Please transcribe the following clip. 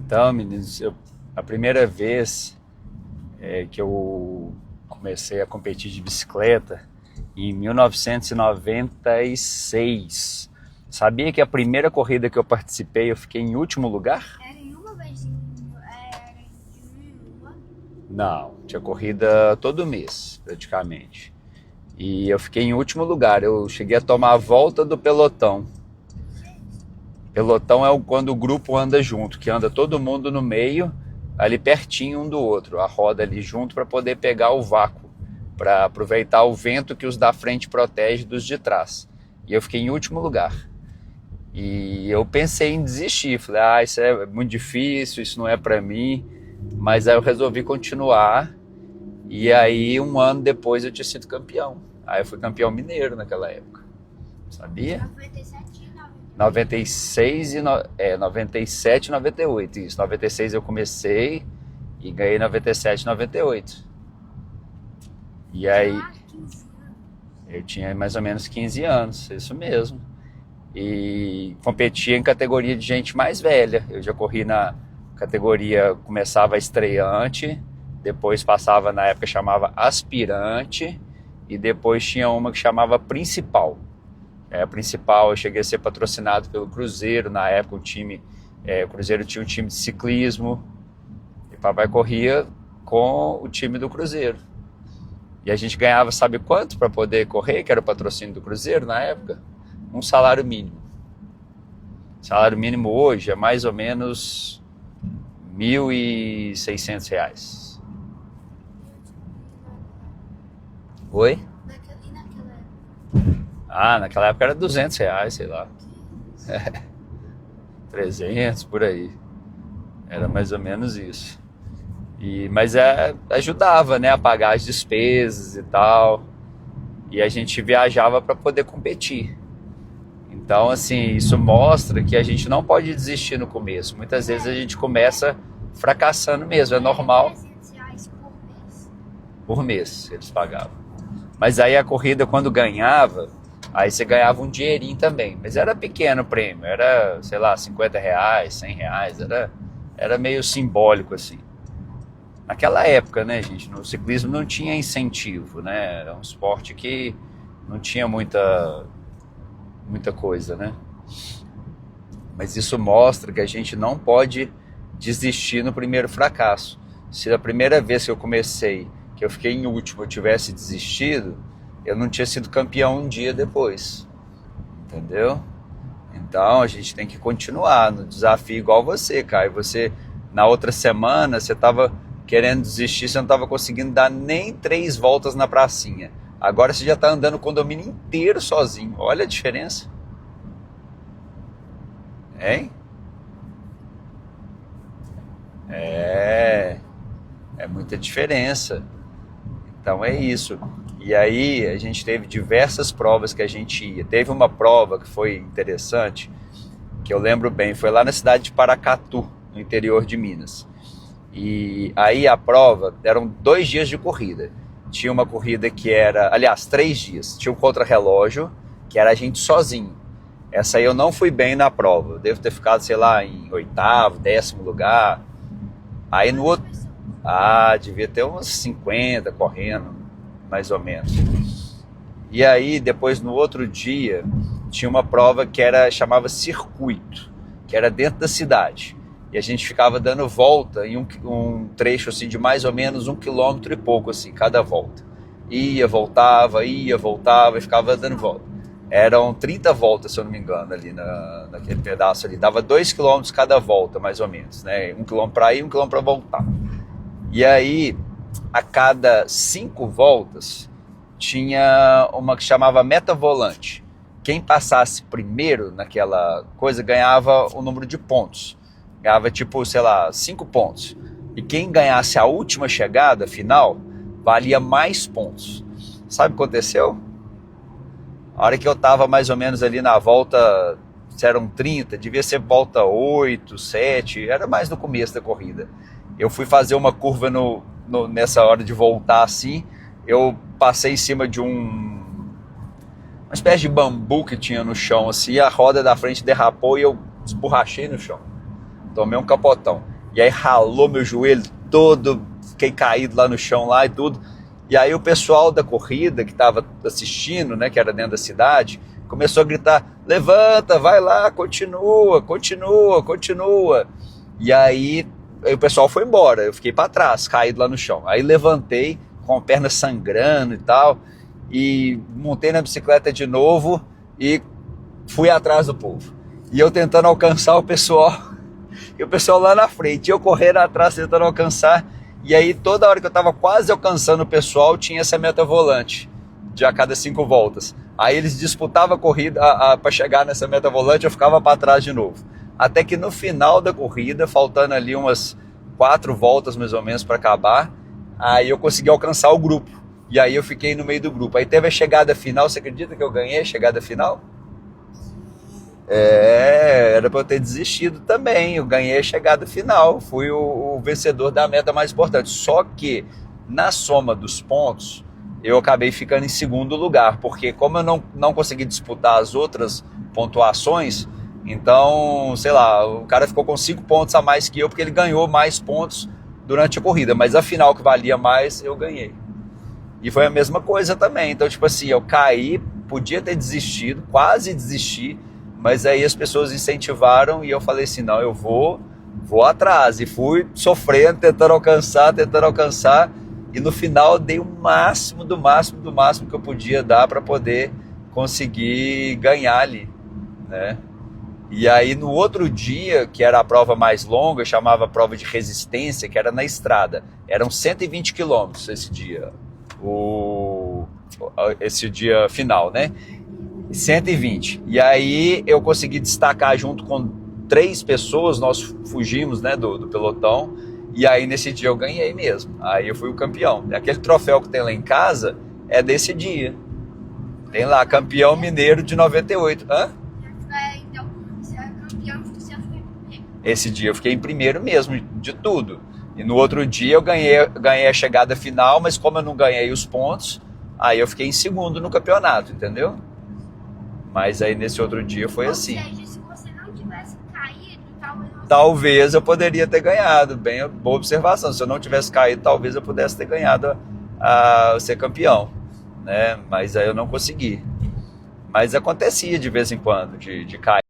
Então, meninos, a primeira vez que eu comecei a competir de bicicleta, em 1996. Sabia que a primeira corrida que eu participei, eu fiquei em último lugar? Era em uma vez, era de uma. Não, tinha corrida todo mês, praticamente. E eu fiquei em último lugar, eu cheguei a tomar a volta do pelotão. Pelotão é quando o grupo anda junto, que anda todo mundo no meio, ali pertinho um do outro, a roda ali junto para poder pegar o vácuo, para aproveitar o vento que os da frente protege dos de trás. E eu fiquei em último lugar. E eu pensei em desistir, falei, isso é muito difícil, isso não é para mim, mas aí eu resolvi continuar. E aí um ano depois eu tinha sido campeão. Aí eu fui campeão mineiro naquela época, sabia? 97 e 96 e 97 e 98, isso. 96 eu comecei e ganhei 97 e 98. E aí 15 anos. eu tinha mais ou menos 15 anos, isso mesmo. E competia em categoria de gente mais velha. Eu já corri na categoria, começava estreante, depois passava, na época chamava aspirante, e depois tinha uma que chamava principal. A principal, eu cheguei a ser patrocinado pelo Cruzeiro, na época o Cruzeiro tinha um time de ciclismo, e papai corria com o time do Cruzeiro. E a gente ganhava, sabe quanto para poder correr, que era o patrocínio do Cruzeiro na época? Um salário mínimo. Salário mínimo hoje é mais ou menos R$ 1.600. Oi? E naquela época? Naquela época era R$ 200, sei lá. 300, por aí. Era mais ou menos isso. Mas ajudava, né, a pagar as despesas e tal. E a gente viajava para poder competir. Então, assim, isso mostra que a gente não pode desistir no começo. Muitas vezes a gente começa fracassando mesmo, é normal. R$ 300 por mês. Por mês eles pagavam. Mas aí a corrida, quando ganhava, aí você ganhava um dinheirinho também. Mas era pequeno o prêmio, era, sei lá, R$ 50, R$ 100, era meio simbólico assim. Naquela época, né, gente, no ciclismo não tinha incentivo, né? Era um esporte que não tinha muita coisa, né? Mas isso mostra que a gente não pode desistir no primeiro fracasso. Se a primeira vez que eu comecei, que eu fiquei em último, eu tivesse desistido, eu não tinha sido campeão um dia depois, entendeu? Então a gente tem que continuar no desafio igual você, Caio. Você, na outra semana, você estava querendo desistir, você não estava conseguindo dar nem 3 voltas na pracinha. Agora você já está andando o condomínio inteiro sozinho. Olha a diferença. Hein? É muita diferença. Então é isso. E aí a gente teve diversas provas que a gente ia. Teve uma prova que foi interessante, que eu lembro bem, foi lá na cidade de Paracatu, no interior de Minas. E aí a prova, eram 2 dias de corrida. Tinha uma corrida que era, aliás, 3 dias. Tinha um contrarrelógio, que era a gente sozinho. Essa aí eu não fui bem na prova. Eu devo ter ficado, sei lá, em 8º, 10º lugar. Aí no outro... devia ter uns 50 correndo, mais ou menos. E aí, depois, no outro dia, tinha uma prova que chamava circuito, que era dentro da cidade. E a gente ficava dando volta em um trecho assim, de mais ou menos 1 quilômetro e pouco, assim, cada volta. Ia, voltava e ficava dando volta. Eram 30 voltas, se eu não me engano, ali naquele pedaço ali. Dava 2 quilômetros cada volta, mais ou menos, né? 1 quilômetro para ir, 1 quilômetro para voltar. E aí, a cada 5 voltas, tinha uma que chamava meta volante. Quem passasse primeiro naquela coisa ganhava o número de pontos. Ganhava tipo, sei lá, 5 pontos. E quem ganhasse a última chegada, final, valia mais pontos. Sabe o que aconteceu? A hora que eu tava mais ou menos ali na volta, se eram 30, devia ser volta 8, 7, era mais no começo da corrida. Eu fui fazer uma curva nessa hora de voltar assim, eu passei em cima de uma espécie de bambu que tinha no chão assim, a roda da frente derrapou e eu esborrachei no chão. Tomei um capotão. e aí ralou meu joelho todo, fiquei caído lá no chão lá e tudo. E aí o pessoal da corrida que estava assistindo, né, que era dentro da cidade, começou a gritar: levanta, vai lá, continua, continua, continua. E aí o pessoal foi embora, eu fiquei para trás, caído lá no chão. Aí levantei com a perna sangrando e tal, e montei na bicicleta de novo e fui atrás do povo. E eu tentando alcançar o pessoal, e o pessoal lá na frente, eu correndo atrás tentando alcançar. E aí toda hora que eu estava quase alcançando o pessoal, tinha essa meta volante de a cada 5 voltas. Aí eles disputavam a corrida para chegar nessa meta volante, eu ficava para trás de novo. Até que no final da corrida, faltando ali umas 4 voltas mais ou menos para acabar, aí eu consegui alcançar o grupo. E aí eu fiquei no meio do grupo. Aí teve a chegada final, você acredita que eu ganhei a chegada final? Era para eu ter desistido também, eu ganhei a chegada final, fui o vencedor da meta mais importante. Só que na soma dos pontos, eu acabei ficando em segundo lugar, porque como eu não consegui disputar as outras pontuações, então, sei lá, o cara ficou com 5 pontos a mais que eu, porque ele ganhou mais pontos durante a corrida, mas a final que valia mais, eu ganhei. E foi a mesma coisa também, então tipo assim, eu caí, podia ter desistido, quase desisti, mas aí as pessoas incentivaram e eu falei assim, não, eu vou atrás. E fui sofrendo, tentando alcançar. E no final eu dei o máximo que eu podia dar para poder conseguir ganhar ali, né? E aí no outro dia, que era a prova mais longa, chamava prova de resistência, que era na estrada. Eram 120 quilômetros esse dia, esse dia final, né? 120. E aí eu consegui destacar junto com 3 pessoas, nós fugimos, né, do pelotão, e aí nesse dia eu ganhei mesmo. Aí eu fui o campeão. Aquele troféu que tem lá em casa é desse dia. Tem lá, campeão mineiro de 98. Hã? Então, você é campeão, você foi primeiro. Esse dia eu fiquei em primeiro mesmo, de tudo. E no outro dia eu ganhei a chegada final, mas como eu não ganhei os pontos, aí eu fiquei em segundo no campeonato, entendeu? Mas aí nesse outro dia foi assim. Ou seja, se você não tivesse caído, talvez eu poderia ter ganhado. Bem, boa observação. Se eu não tivesse caído, talvez eu pudesse ter ganhado a ser campeão, né? Mas aí eu não consegui. Mas acontecia de vez em quando de cair.